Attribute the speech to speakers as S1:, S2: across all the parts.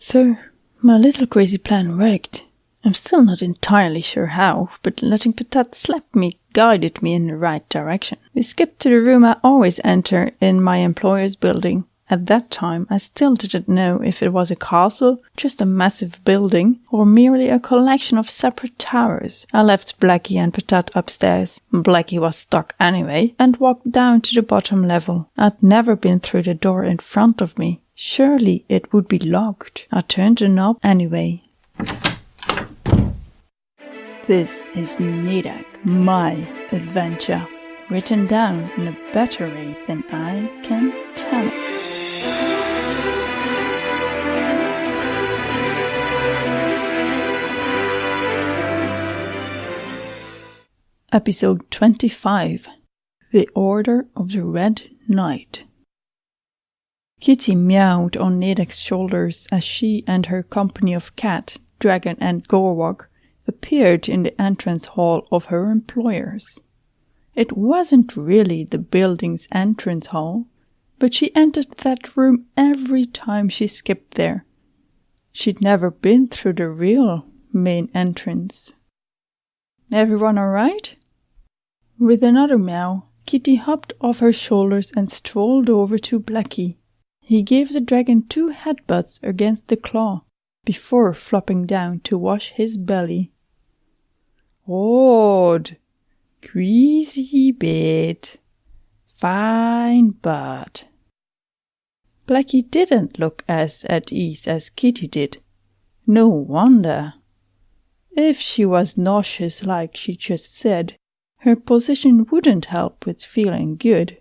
S1: So, my little crazy plan worked. I'm still not entirely sure how, but letting Patat slap me guided me in the right direction. We skipped to the room I always enter in my employer's building. At that time, I still didn't know if it was a castle, just a massive building, or merely a collection of separate towers. I left Blackie and Patat upstairs. Blackie was stuck anyway, and walked down to the bottom level. I'd never been through the door in front of me. Surely it would be locked. I turned the knob anyway. This is Nadec, my adventure, written down in a better way than I can tell it. Episode 25, The Order of the Red Knight. Kitty meowed on Nadec's shoulders as she and her company of cat, dragon and gorwog appeared in the entrance hall of her employers. It wasn't really the building's entrance hall, but she entered that room every time she skipped there. She'd never been through the real main entrance. Everyone all right? With another meow, Kitty hopped off her shoulders and strolled over to Blackie. He gave the dragon 2 headbutts against the claw, before flopping down to wash his belly. Odd, greasy bit, fine butt. Blackie didn't look as at ease as Kitty did. No wonder. If she was nauseous like she just said, her position wouldn't help with feeling good.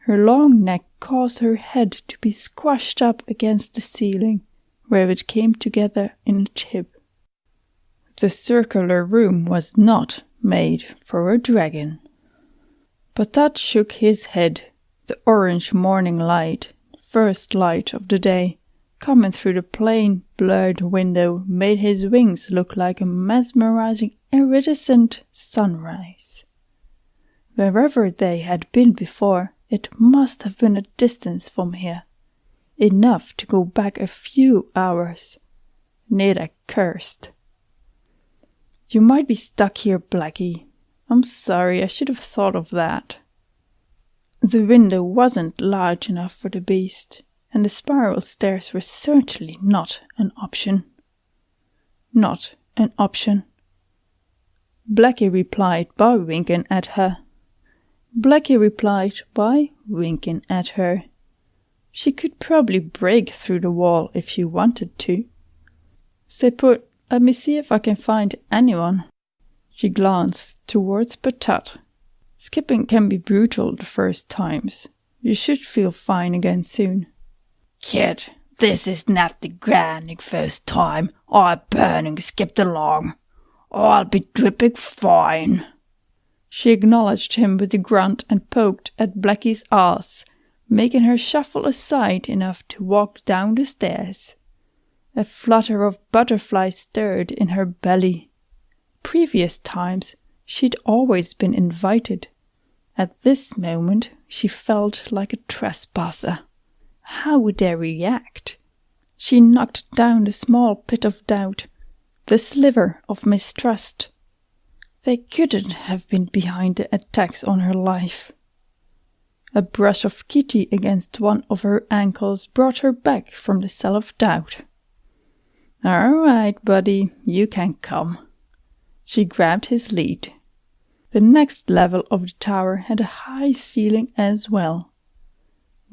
S1: Her long neck caused her head to be squashed up against the ceiling, where it came together in a chip. The circular room was not made for a dragon. Patat shook his head. The orange morning light, first light of the day, coming through the plain, blurred window, made his wings look like a mesmerizing, iridescent sunrise. Wherever they had been before, it must have been a distance from here. Enough to go back a few hours. Nadec cursed. You might be stuck here, Blackie. I'm sorry, I should have thought of that. The window wasn't large enough for the beast, and the spiral stairs were certainly not an option. Not an option. Blackie replied by winking at her. She could probably break through the wall if she wanted to. Stay put, let me see if I can find anyone. She glanced towards Patat. Skipping can be brutal the first times. You should feel fine again soon.
S2: Kid, this is not the grand first time I burning skipped along. I'll be dripping fine.
S1: She acknowledged him with a grunt and poked at Blackie's ass, making her shuffle aside enough to walk down the stairs. A flutter of butterflies stirred in her belly. Previous times she'd always been invited. At this moment she felt like a trespasser. How would they react? She knocked down the small pit of doubt, the sliver of mistrust. They couldn't have been behind the attacks on her life. A brush of Kitty against one of her ankles brought her back from the self-doubt. All right, buddy, you can come. She grabbed his lead. The next level of the tower had a high ceiling as well.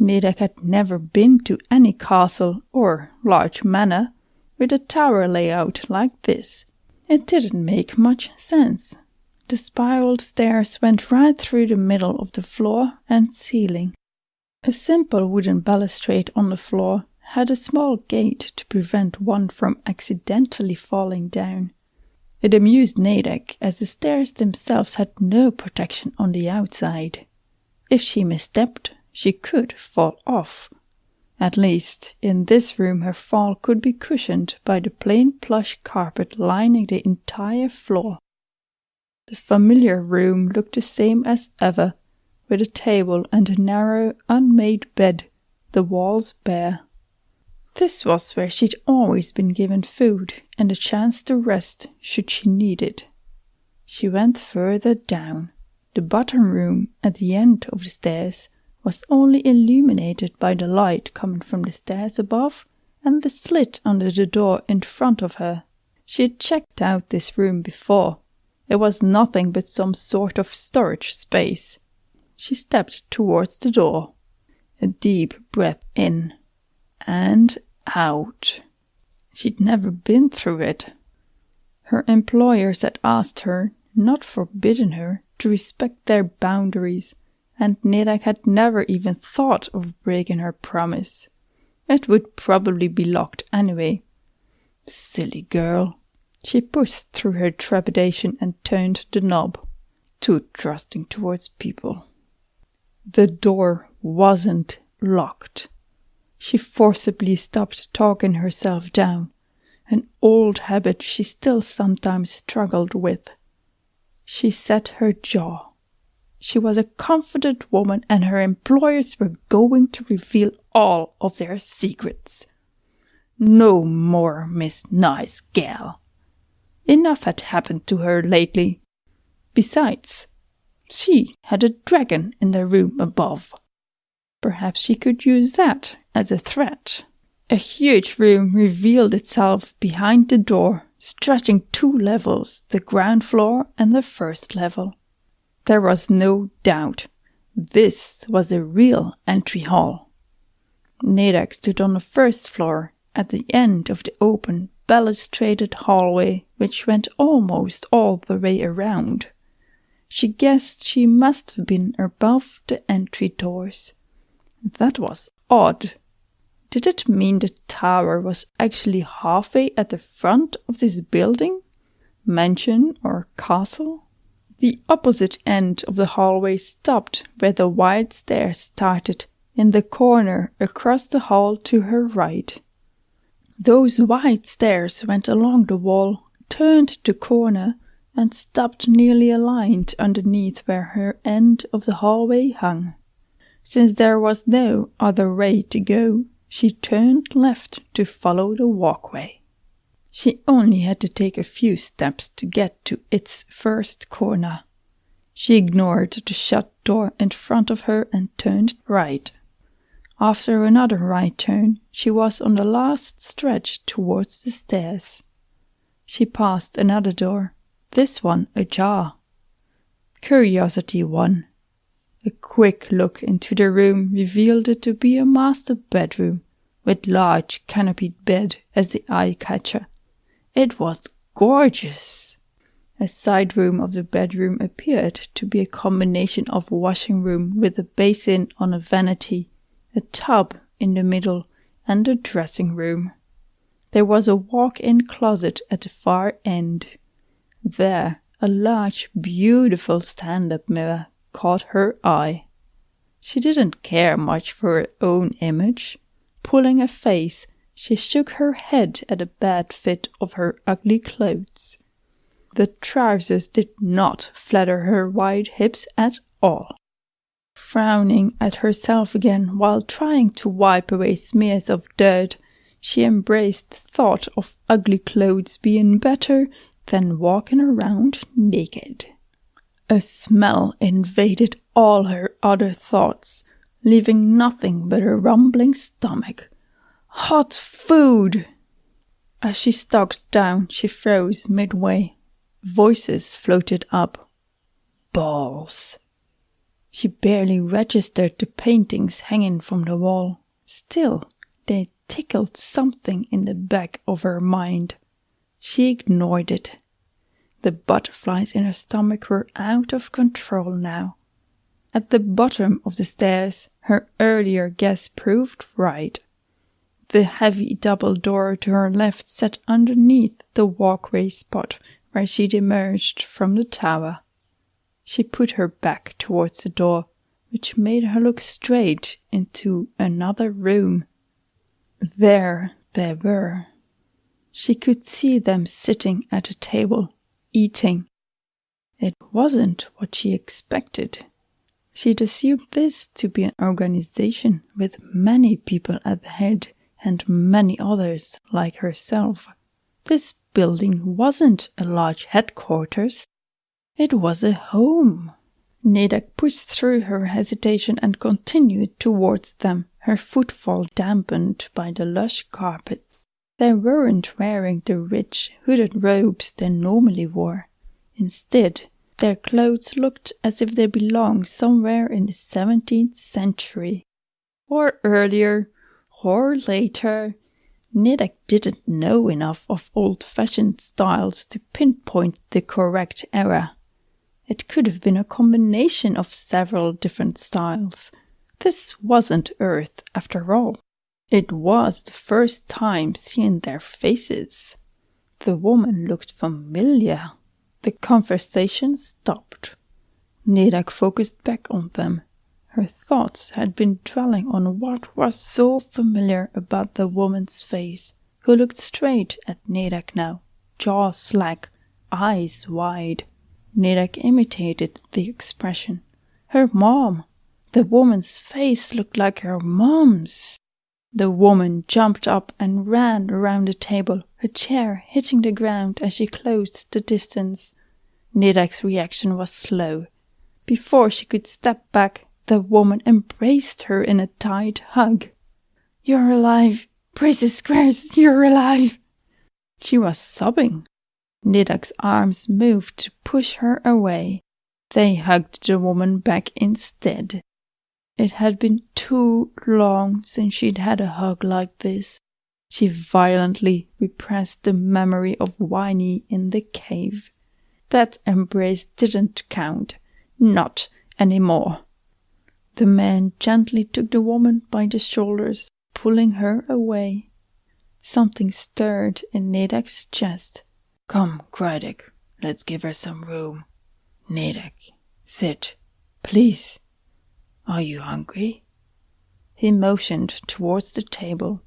S1: Nadec had never been to any castle or large manor with a tower layout like this. It didn't make much sense. The spiraled stairs went right through the middle of the floor and ceiling. A simple wooden balustrade on the floor had a small gate to prevent one from accidentally falling down. It amused Nadec, as the stairs themselves had no protection on the outside. If she misstepped, she could fall off. At least, in this room her fall could be cushioned by the plain plush carpet lining the entire floor. The familiar room looked the same as ever, with a table and a narrow, unmade bed, the walls bare. This was where she'd always been given food and a chance to rest should she need it. She went further down. The bottom room at the end of the stairs was only illuminated by the light coming from the stairs above and the slit under the door in front of her. She had checked out this room before. It was nothing but some sort of storage space. She stepped towards the door. A deep breath in and out. She'd never been through it. Her employers had asked her, not forbidden her, to respect their boundaries, and Nadec had never even thought of breaking her promise. It would probably be locked anyway. Silly girl. She pushed through her trepidation and turned the knob. Too trusting towards people. The door wasn't locked. She forcibly stopped talking herself down, an old habit she still sometimes struggled with. She set her jaw. She was a confident woman and her employers were going to reveal all of their secrets. No more Miss Nice Gal. Enough had happened to her lately. Besides, she had a dragon in the room above. Perhaps she could use that as a threat. A huge room revealed itself behind the door, stretching 2 levels, the ground floor and the first level. There was no doubt. This was a real entry hall. Nadec stood on the first floor, at the end of the open, balustrated hallway which went almost all the way around. She guessed she must have been above the entry doors. That was odd. Did it mean the tower was actually halfway at the front of this building, mansion or castle? The opposite end of the hallway stopped where the wide stairs started, in the corner across the hall to her right. Those wide stairs went along the wall, turned the corner, and stopped nearly aligned underneath where her end of the hallway hung. Since there was no other way to go, she turned left to follow the walkway. She only had to take a few steps to get to its first corner. She ignored the shut door in front of her and turned right. After another right turn, she was on the last stretch towards the stairs. She passed another door, this one ajar. Curiosity won. A quick look into the room revealed it to be a master bedroom, with large canopied bed as the eye-catcher. It was gorgeous. A side room of the bedroom appeared to be a combination of a washing room with a basin on a vanity, a tub in the middle, and a dressing room. There was a walk-in closet at the far end. There, a large, beautiful stand-up mirror caught her eye. She didn't care much for her own image. Pulling a face, she shook her head at the bad fit of her ugly clothes. The trousers did not flatter her wide hips at all. Frowning at herself again while trying to wipe away smears of dirt, she embraced the thought of ugly clothes being better than walking around naked. A smell invaded all her other thoughts, leaving nothing but a rumbling stomach. Hot food! As she stalked down, she froze midway. Voices floated up. Balls. She barely registered the paintings hanging from the wall. Still, they tickled something in the back of her mind. She ignored it. The butterflies in her stomach were out of control now. At the bottom of the stairs, her earlier guess proved right. The heavy double door to her left sat underneath the walkway spot where she'd emerged from the tower. She put her back towards the door, which made her look straight into another room. There they were. She could see them sitting at a table, eating. It wasn't what she expected. She'd assumed this to be an organization with many people at the head, and many others like herself. This building wasn't a large headquarters. It was a home. Nadec pushed through her hesitation and continued towards them, her footfall dampened by the lush carpets. They weren't wearing the rich, hooded robes they normally wore. Instead, their clothes looked as if they belonged somewhere in the 17th century. Or earlier, or later. Nadec didn't know enough of old-fashioned styles to pinpoint the correct era. It could have been a combination of several different styles. This wasn't Earth, after all. It was the first time seeing their faces. The woman looked familiar. The conversation stopped. Nadec focused back on them. Her thoughts had been dwelling on what was so familiar about the woman's face, who looked straight at Nadec now, jaw slack, eyes wide. Nadec imitated the expression. Her mom! The woman's face looked like her mom's. The woman jumped up and ran around the table, her chair hitting the ground as she closed the distance. Nadec's reaction was slow. Before she could step back, the woman embraced her in a tight hug. "You're alive! Precious squares, you're alive!" She was sobbing. Nadec's arms moved to push her away. They hugged the woman back instead. It had been too long since she'd had a hug like this. She violently repressed the memory of Winnie in the cave. That embrace didn't count. Not anymore. The man gently took the woman by the shoulders, pulling her away. Something stirred in Nadec's chest. "Come, Nadec, let's give her some room. Nadec, sit, please. Are you hungry?" He motioned towards the table.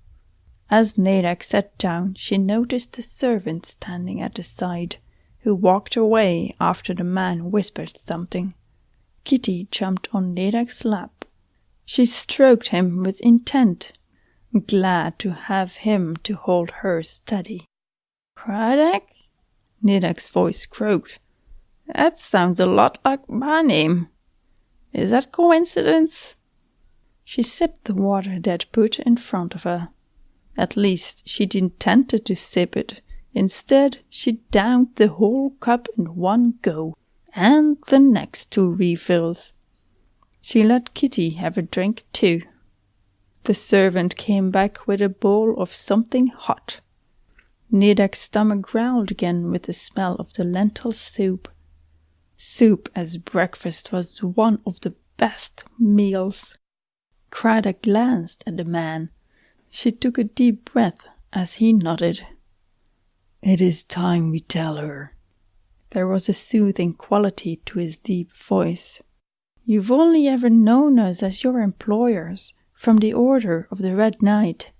S1: As Nadec sat down, she noticed the servant standing at the side, who walked away after the man whispered something. Kitty jumped on Nadec's lap. She stroked him with intent, glad to have him to hold her steady. "Nadec?" Nadec's voice croaked. "That sounds a lot like my name. Is that coincidence?" She sipped the water they'd put in front of her. At least she'd intended to sip it. Instead, she downed the whole cup in one go, and the next 2 refills. She let Kitty have a drink too. The servant came back with a bowl of something hot. Nadec's stomach growled again with the smell of the lentil soup. Soup as breakfast was one of the best meals. Nadec glanced at the man. She took a deep breath as he nodded. "It is time we tell her." There was a soothing quality to his deep voice. "You've only ever known us as your employers, from the Order of the Red Knight."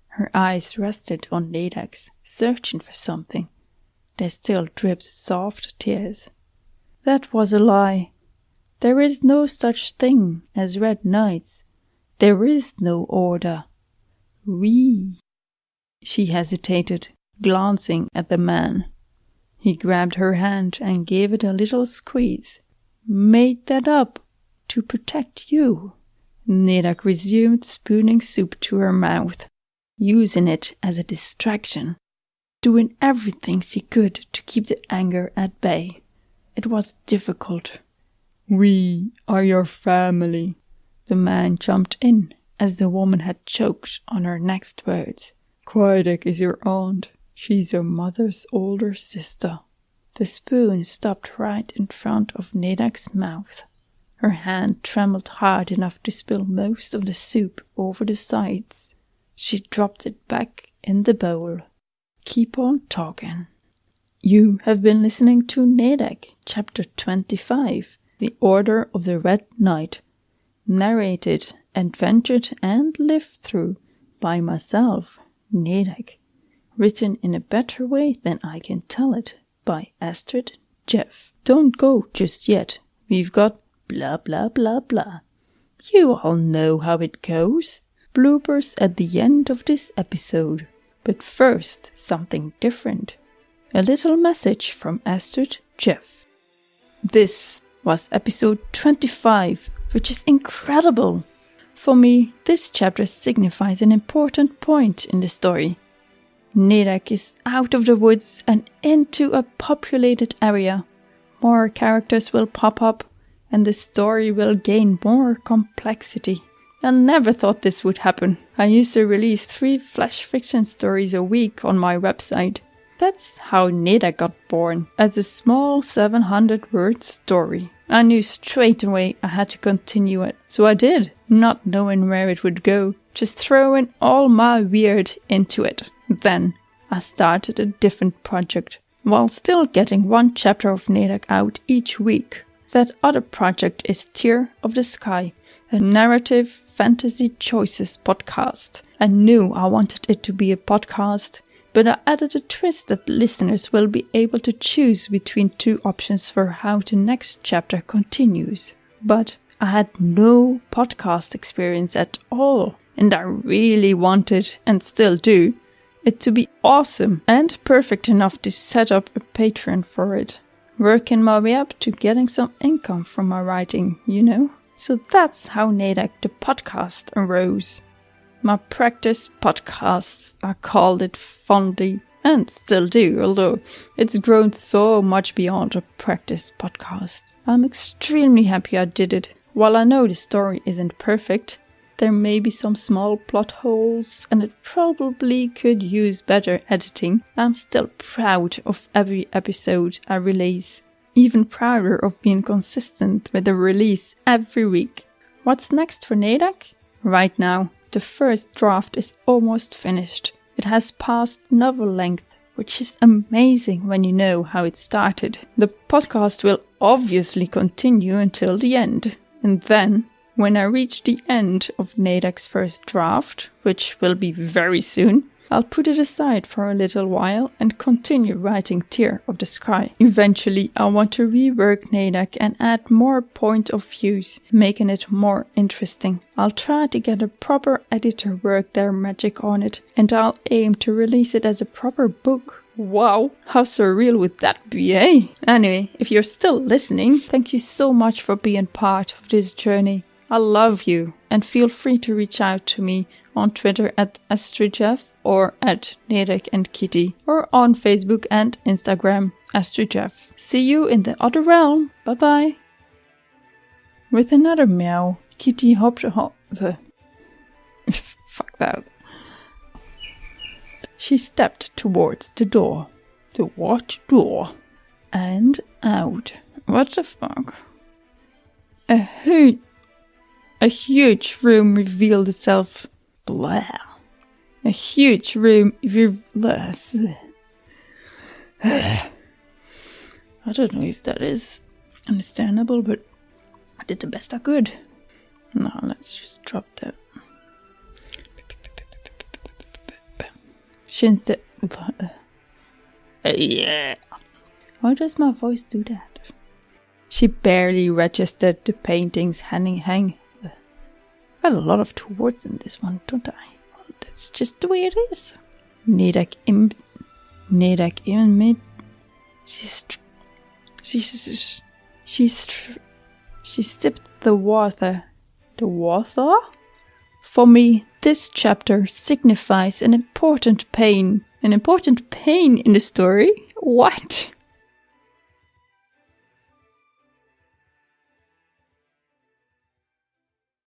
S1: Her eyes rested on Nadec's, searching for something. They still dripped soft tears. "That was a lie. There is no such thing as Red Knights. There is no order. We—" She hesitated, glancing at the man. He grabbed her hand and gave it a little squeeze. "Made that up to protect you." Nadec resumed spooning soup to her mouth, using it as a distraction, doing everything she could to keep the anger at bay. It was difficult. "We are your family." The man jumped in as the woman had choked on her next words. "Nadec is your aunt. She's your mother's older sister." The spoon stopped right in front of Nadec's mouth. Her hand trembled hard enough to spill most of the soup over the sides. She dropped it back in the bowl. "Keep on talking." You have been listening to Nadec, Chapter 25, The Order of the Red Knight, narrated, adventured, and lived through by myself, Nadec, written in a better way than I can tell it, by Astrid Ch. Don't go just yet. We've got blah blah blah blah. You all know how it goes. bloopers at the end of this episode. But first, something different. A little message from Astrid Ch. This was episode 25, which is incredible. For me, this chapter signifies an important point in the story. Nadec is out of the woods and into a populated area. More characters will pop up, and the story will gain more complexity. I never thought this would happen. I used to release 3 flash fiction stories a week on my website. That's how Nadec got born, as a small 700-word story. I knew straight away I had to continue it, so I did, not knowing where it would go, just throwing all my weird into it. Then I started a different project, while still getting 1 chapter of Nadec out each week. That other project is Tear of the Sky, a narrative fantasy choices podcast. I knew I wanted it to be a podcast, but I added a twist that listeners will be able to choose between 2 options for how the next chapter continues. But I had no podcast experience at all, and I really wanted, and still do, it to be awesome and perfect enough to set up a Patreon for it. Working my way up to getting some income from my writing, you know? So that's how Nadec the podcast arose. My practice podcasts, I called it fondly, and still do, although it's grown so much beyond a practice podcast. I'm extremely happy I did it. While I know the story isn't perfect, there may be some small plot holes, and it probably could use better editing. I'm still proud of every episode I release. Even prouder of being consistent with a release every week. What's next for Nadec? Right now, the first draft is almost finished. It has passed novel length, which is amazing when you know how it started. The podcast will obviously continue until the end. And then, when I reach the end of Nadec's first draft, which will be very soon, I'll put it aside for a little while and continue writing Tear of the Sky. Eventually, I want to rework Nadec and add more point of views, making it more interesting. I'll try to get a proper editor work their magic on it, and I'll aim to release it as a proper book. Wow, how surreal would that be, eh? Anyway, if you're still listening, thank you so much for being part of this journey. I love you, and feel free to reach out to me on Twitter at Astrid Ch or at Nadec and Kitty, or on Facebook and Instagram, Astrid Ch. See you in the other realm. Bye bye. With another meow, Kitty hopped fuck that. She stepped towards the door. The what door? And out. What the fuck? A huge room revealed itself. Blah. A huge room. I don't know if that is understandable, but I did the best I could. Now let's just drop that. Since the yeah. Why does my voice do that? She barely registered the paintings hang. Got a lot of 2 words in this one, don't I? Well, that's just the way it is. Nadec in mid. She sipped the water. The water? For me, this chapter signifies an important pain. An important pain in the story? What?